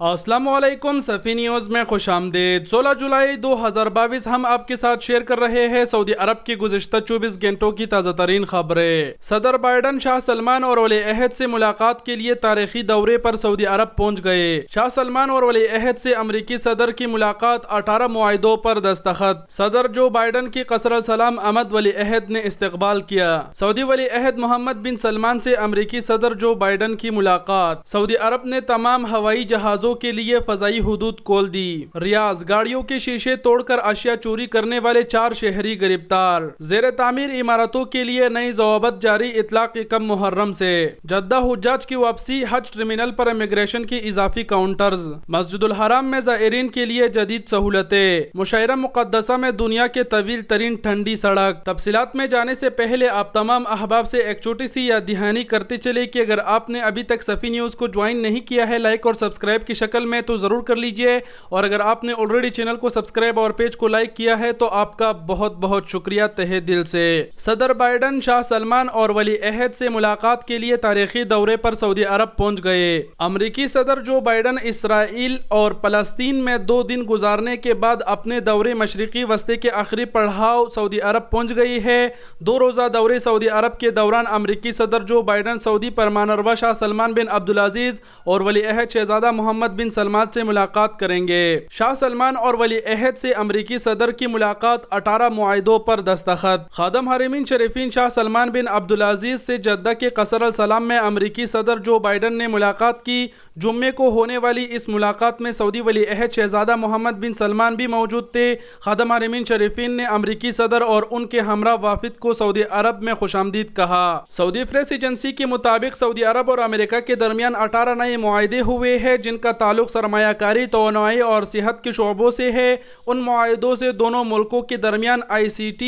السلام علیکم، صفی نیوز میں خوش آمدید۔ 16 جولائی 2022 ہم آپ کے ساتھ شیئر کر رہے ہیں سعودی عرب کی گزشتہ 24 گھنٹوں کی تازہ ترین خبریں۔ صدر بائیڈن شاہ سلمان اور ولی عہد سے ملاقات کے لیے تاریخی دورے پر سعودی عرب پہنچ گئے۔ شاہ سلمان اور ولی عہد سے امریکی صدر کی ملاقات، 18 معاہدوں پر دستخط۔ صدر جو بائیڈن کی قصر السلام آمد، ولی عہد نے استقبال کیا۔ سعودی ولی عہد محمد بن سلمان سے امریکی صدر جو بائیڈن کی ملاقات۔ سعودی عرب نے تمام ہوائی جہازوں کے لیے فضائی حدود کھول دی۔ ریاض، گاڑیوں کے شیشے توڑ کر اشیاء چوری کرنے والے 4 شہری گرفتار۔ زیر تعمیر عمارتوں کے لیے نئی ضوابط جاری، اطلاق کم محرم سے۔ جدہ حجاج کی واپسی، حج ٹرمینل پر امیگریشن کی اضافی کاؤنٹرز۔ مسجد الحرام میں زائرین کے لیے جدید سہولتیں۔ مشاعرہ مقدسہ میں دنیا کے طویل ترین ٹھنڈی سڑک۔ تفصیلات میں جانے سے پہلے آپ تمام احباب سے ایک چھوٹی سی یاد دہانی کرتے چلے کہ اگر آپ نے ابھی تک صفی نیوز کو جوائن نہیں کیا ہے، لائک اور سبسکرائب کی شکل میں تو ضرور کر لیجئے، اور اگر آپ نے آلریڈی چینل کو سبسکرائب اور پیج کو لائک کیا ہے تو آپ کا بہت بہت شکریہ تہہ دل سے۔ صدر بائیڈن شاہ سلمان اور ولی عہد سے ملاقات کے لیے تاریخی دورے پر سعودی عرب پہنچ گئے۔ امریکی صدر جو بائیڈن اسرائیل اور فلسطین میں 2 دن گزارنے کے بعد اپنے دورے مشرقی وسطی کے آخری پڑاؤ سعودی عرب پہنچ گئی ہے۔ 2 روزہ دورے سعودی عرب کے دوران امریکی صدر جو بائیڈن سعودی فرمانروا شاہ سلمان بن عبدالعزیز اور ولی عہد شہزادہ محمد بن سلمان سے ملاقات کریں گے۔ شاہ سلمان اور ولی عہد سے امریکی صدر کی ملاقات، 18 معاہدوں پر دستخط۔ خادم حرمین شریفین شاہ سلمان بن عبدالعزیز سے جدہ کے قصر السلام میں امریکی صدر جو بائیڈن نے ملاقات کی۔ جمعے کو ہونے والی اس ملاقات میں سعودی ولی عہد شہزادہ محمد بن سلمان بھی موجود تھے۔ خادم حرمین شریفین نے امریکی صدر اور ان کے ہمراہ وافد کو سعودی عرب میں خوش آمدید کہا۔ سعودی پریس ایجنسی کے مطابق سعودی عرب اور امریکہ کے درمیان 18 نئے معاہدے ہوئے ہیں جن کا تعلق سرمایہ کاری، توانائی اور صحت کے شعبوں سے ہے۔ ان معاہدوں سے دونوں ملکوں کے درمیان ICT،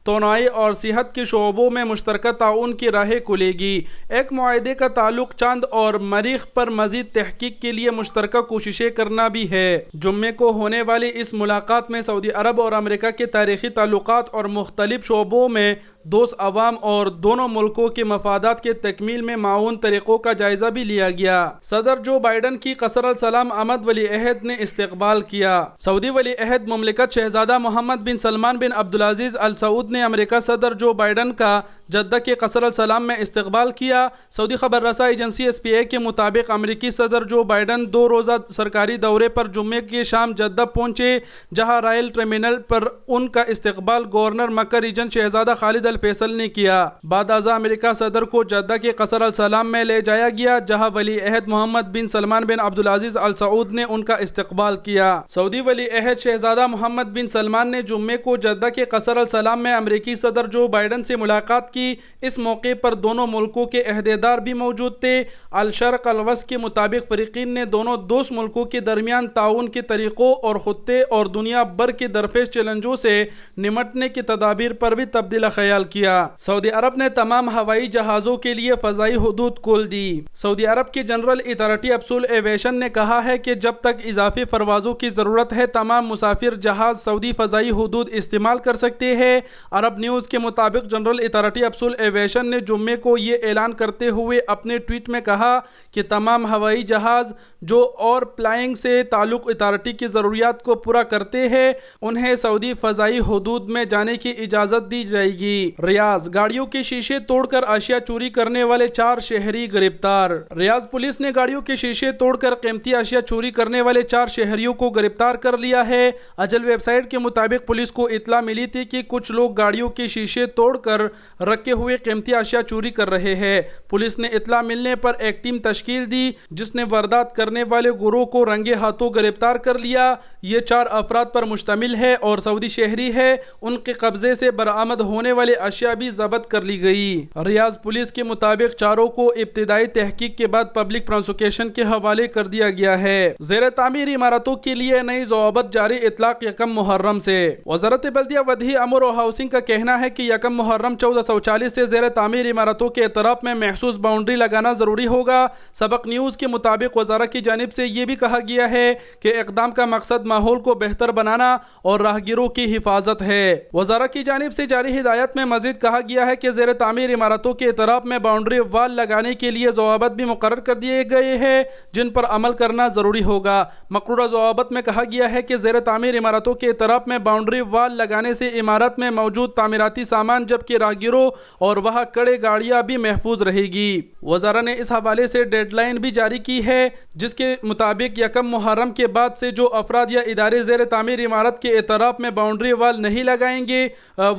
توانائی اور صحت کے شعبوں میں مشترکہ تعاون کی راہیں کھلے گی۔ ایک معاہدے کا تعلق چاند اور مریخ پر مزید تحقیق کے لیے مشترکہ کوششیں کرنا بھی ہے۔ جمعے کو ہونے والی اس ملاقات میں سعودی عرب اور امریکہ کے تاریخی تعلقات اور مختلف شعبوں میں دوست عوام اور دونوں ملکوں کے مفادات کے تکمیل میں معاون طریقوں کا جائزہ بھی لیا گیا۔ صدر جو بائیڈن کی قصر السلام آمد، ولی عہد نے استقبال کیا۔ سعودی ولی عہد مملکت شہزادہ محمد بن سلمان بن عبدالعزیز ال سعود نے امریکہ صدر جو بائیڈن کا جدہ کے قصر السلام میں استقبال کیا۔ سعودی خبر رساں ایجنسی SPA کے مطابق امریکی صدر جو بائیڈن 2 روزہ سرکاری دورے پر جمعے کی شام جدہ پہنچے، جہاں رائل ٹرمینل پر ان کا استقبال گورنر مکہ ریجن شہزادہ خالد الفیصل نے کیا۔ بعد ازاں امریکہ صدر کو جدہ کے قصر السلام میں لے جایا گیا، جہاں ولی عہد محمد بن سلمان بن عبدالعزیز ال سعود نے ان کا استقبال کیا۔ سعودی ولی عہد شہزادہ محمد بن سلمان نے جمعے کو جدہ کے قصر السلام میں امریکی صدر جو بائیڈن سے ملاقات کی۔ اس موقع پر دونوں ملکوں کے عہدیدار بھی موجود تھے۔ الشرق الاوسط کے مطابق فریقین نے دونوں دوست ملکوں کے درمیان تعاون کے طریقوں اور خطے اور دنیا بھر کے درپیش چیلنجوں سے نمٹنے کی تدابیر پر بھی تبادلہ خیال کیا۔ سعودی عرب نے تمام ہوائی جہازوں کے لیے فضائی حدود کھول دی۔ سعودی عرب کے جنرل اتھارٹی ابسول ایویشن نے کہا ہے کہ جب تک اضافی پروازوں کی ضرورت ہے، تمام مسافر جہاز سعودی فضائی حدود استعمال کر سکتے ہیں۔ عرب نیوز کے مطابق جنرل اتھارٹی ابسول ایویشن نے جمعے کو یہ اعلان کرتے ہوئے اپنے ٹویٹ میں کہا کہ تمام ہوائی جہاز جو اور فلائنگ سے تعلق اتھارٹی کی ضروریات کو پورا کرتے ہیں، انہیں سعودی فضائی حدود میں جانے کی اجازت دی جائے گی۔ ریاض، گاڑیوں کے شیشے توڑ کر اشیاء چوری کرنے والے 4 شہری گرفتار۔ ریاض پولیس نے گاڑیوں کے شیشے توڑ کر قیمتی اشیاء چوری کرنے والے 4 شہریوں کو گرفتار کر لیا ہے۔ اجل ویب سائٹ کے مطابق پولیس کو اطلاع ملی تھی کہ کچھ لوگ گاڑیوں کے شیشے توڑ کر رکھے ہوئے قیمتی اشیاء چوری کر رہے ہیں۔ پولیس نے اطلاع ملنے پر ایک ٹیم تشکیل دی جس نے واردات کرنے والے گروہ کو رنگے ہاتھوں گرفتار کر لیا۔ یہ 4 افراد پر مشتمل ہے اور سعودی شہری ہے۔ ان کے قبضے سے برآمد ہونے والے اشیاء بھی ضبط کر لی گئی۔ ریاض پولیس کے مطابق چاروں کو ابتدائی تحقیق کے بعد پبلک پروسیکیوشن کے حوالے کر دیا گیا ہے۔ زیر تعمیر عمارتوں کے لیے نئی ضوابط جاری، اطلاق 1 محرم سے۔ وزارت بلدیہ ودہی امور و ہاؤسنگ کا کہنا ہے کہ یکم محرم 1440 سے زیر تعمیر عمارتوں کے اطراف میں محسوس باؤنڈری لگانا ضروری ہوگا۔ سبق نیوز کے مطابق وزارت کی جانب سے یہ بھی کہا گیا ہے کہ اقدام کا مقصد ماحول کو بہتر بنانا اور راہگیروں کی حفاظت ہے۔ وزارت کی جانب سے جاری ہدایت میں مزید کہا گیا ہے کہ زیر تعمیر عمارتوں کے اطراف میں باؤنڈری وال لگانے کے لیے ضوابط بھی مقرر کر دیے گئے ہیں جن پر عمل کرنا ضروری ہوگا۔ مقررہ ضوابط میں کہا گیا ہے کہ زیر تعمیر عمارتوں کے اطراف میں باؤنڈری وال لگانے سے عمارت میں موجود تعمیراتی سامان جبکہ راہگیروں اور وہاں کھڑے گاڑیاں بھی محفوظ رہے گی۔ وزارت نے اس حوالے سے ڈیڈ لائن بھی جاری کی ہے جس کے مطابق یکم محرم کے بعد سے جو افراد یا ادارے زیر تعمیر عمارت کے اطراف میں باؤنڈری وال نہیں لگائیں گے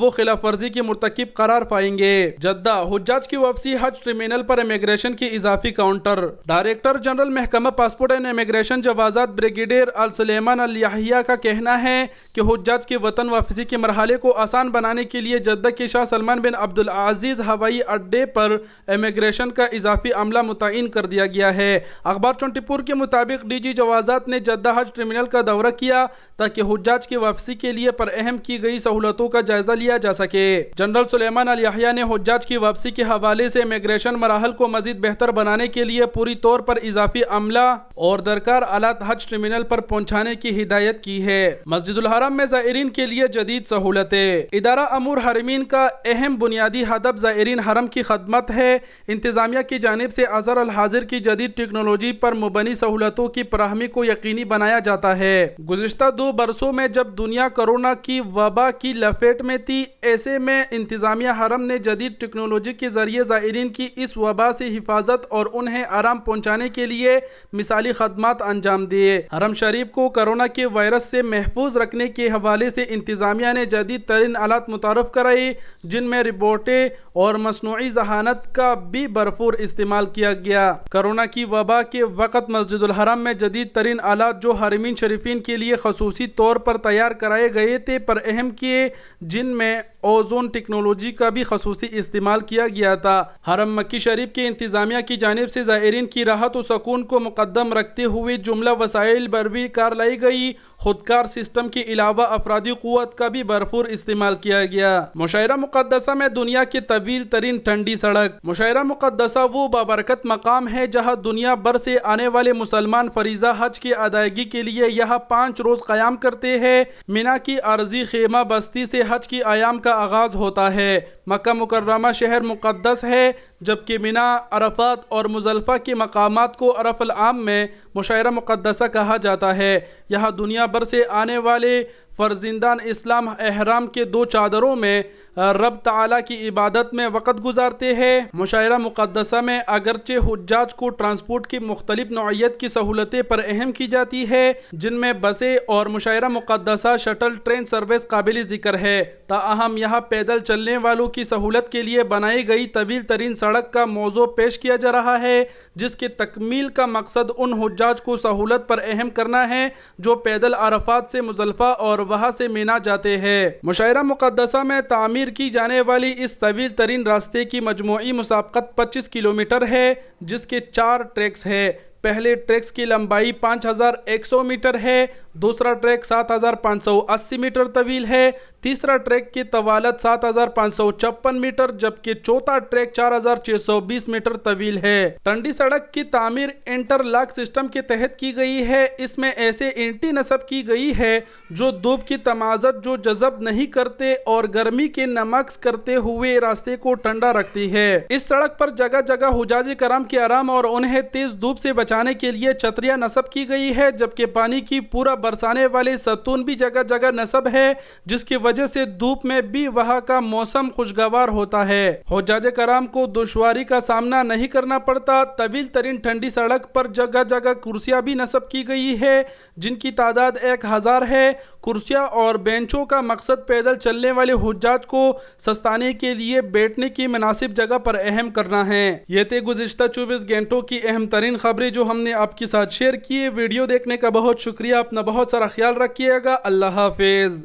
وہ خلاف ورزی کے مرتکب قرار پائیں گے۔ جدہ حجاج کی واپسی حج ٹرمینل پر امیگریشن کی اضافی کاؤنٹر۔ ڈائریکٹر جنرل محکمہ پاسپورٹ اینڈ امیگریشن جوازات بریگیڈیئر السلیمان الیحییٰ کا کہنا ہے کہ حجاج کی وطن واپسی کے مرحلے کو آسان بنانے کے لیے جدہ کے شاہ سلمان بن عبدالعزیز ہوائی اڈے پر امیگریشن کا اضافی عملہ متعین کر دیا گیا ہے۔ اخبار 24 کے مطابق ڈی جی جوازات نے جدہ حج ٹرمینل کا دورہ کیا تاکہ حجاج کی واپسی کے لیے پر اہم کی گئی سہولتوں کا جائزہ لیا جا سکے۔ جنرل سلیمان الیحییٰ نے حجاج کی واپسی کے حوالے سے امیگریشن مراحل کو مزید بہتر بنانے کے لیے پوری طور پر اضافی عملہ اور درکار آلات حج ٹرمینل پر پہنچانے کی ہدایت کی ہے۔ مسجد الحرام میں زائرین کے لیے جدید سہولتیں۔ ادارہ امور حرمین کا اہم بنیادی ہدف زائرین حرم کی خدمت ہے۔ انتظامیہ کی جانب سے حاضر الحاضر کی جدید ٹیکنالوجی پر مبنی سہولتوں کی فراہمی کو یقینی بنایا جاتا ہے۔ گزشتہ 2 برسوں میں جب دنیا کورونا کی وبا کی لپیٹ میں تھی، ایسے میں انتظامیہ حرم نے جدید ٹیکنالوجی کے ذریعے زائرین کی اس وبا سے حفاظت اور انہیں آرام پہنچانے کے لیے مثالی خدمات انجام دیے۔ حرم شریف کو کورونا کے وائرس سے محفوظ رکھنے کے حوالے سے انتظامیہ نے جدید ترین آلات متعارف کرائی جن میں روبوٹیں اور مصنوعی ذہانت کا بھی بھرپور استعمال کیا گیا۔ کورونا کی وبا کے وقت مسجد الحرام میں جدید ترین آلات جو حرمین شریفین کے لیے خصوصی طور پر تیار کرائے گئے تھے پر اہم کیے جن میں اوزون ٹیکنالوجی کا بھی خصوصی استعمال کیا گیا تھا۔ حرم مکی شریف کے انتظامیہ کی جانب سے زائرین کی راحت و سکون کو مقدم رکھتے ہوئے جملہ وسائل بروی کار لائی گئی۔ خودکار سسٹم کے علاوہ افرادی قوت کا بھی بھرپور استعمال کیا گیا۔ مشاعرہ مقدسہ میں دنیا کی طویل ترین ٹھنڈی سڑک۔ مشاعرہ مقدسہ وہ بابرکت مقام ہے جہاں دنیا بھر سے آنے والے مسلمان فریضہ حج کی ادائیگی کے لیے یہاں 5 روز قیام کرتے ہیں۔ مینا کی عارضی خیمہ بستی سے حج کی ایام کا آغاز ہوتا ہے۔ مکہ مکرمہ شہر مقدس ہے جبکہ مینا، عرفات اور مزدلفہ کے مقامات کو عرف العام میں مشاعرہ مقدسہ کہا جاتا ہے۔ یہاں دنیا بھر سے آنے والے فرزندان اسلام احرام کے 2 چادروں میں رب تعالیٰ کی عبادت میں وقت گزارتے ہیں۔ مشاعرہ مقدسہ میں اگرچہ حجاج کو ٹرانسپورٹ کی مختلف نوعیت کی سہولتیں پر اہم کی جاتی ہے جن میں بسیں اور مشاعرہ مقدسہ شٹل ٹرین سروس قابل ذکر ہے، تاہم یہاں پیدل چلنے والوں کی سہولت کے لیے بنائی گئی طویل ترین سڑک کا موضوع پیش کیا جا رہا ہے جس کی تکمیل کا مقصد ان حجاج کو سہولت پر اہم کرنا ہے جو پیدل عرفات سے مزدلفہ اور وہاں سے مینا جاتے ہیں۔ مشاعرہ مقدسہ میں تعمیر کی جانے والی اس طویل ترین راستے کی مجموعی مسافت 25 کلومیٹر ہے جس کے 4 ٹریکس ہیں۔ پہلے ٹریکس کی لمبائی 5100 میٹر ہے، دوسرا ٹریک 7580 میٹر طویل ہے، تیسرا ٹریک کی طوالت 7556 میٹر جبکہ چوتھا ٹریک 4620 میٹر طویل ہے۔ ٹنڈی سڑک کی تعمیر انٹر لاک سسٹم کے تحت کی گئی ہے۔ اس میں ایسے اینٹی نصب کی گئی ہے جو دھوپ کی تمازت جو جذب نہیں کرتے اور گرمی کے نمکس کرتے ہوئے راستے کو ٹھنڈا رکھتی ہے۔ اس سڑک پر جگہ جگہ حجاج کرام کے آرام اور انہیں تیز دھوپ سے بچانے کے لیے چھتریاں نصب کی گئی ہے جبکہ پانی کی پورا برسانے والے ستون بھی جگہ جگہ نصب ہے جس کی وجہ سے دھوپ میں بھی وہاں کا موسم خوشگوار ہوتا ہے۔ حجاج کرام کو دشواری کا سامنا نہیں کرنا پڑتا۔ طویل ترین ٹھنڈی سڑک پر جگہ جگہ کرسیاں بھی نصب کی گئی ہے جن کی تعداد 1000 ہے۔ کرسیاں اور بینچوں کا مقصد پیدل چلنے والے حجاج کو سستانے کے لیے بیٹھنے کی مناسب جگہ پر اہم کرنا ہے۔ یہ تھے گزشتہ 24 گھنٹوں کی اہم ترین خبریں جو ہم نے آپ کے ساتھ شیئر کیے۔ ویڈیو دیکھنے کا بہت شکریہ۔ اپنا بہت سارا خیال رکھیے گا۔ اللہ حافظ۔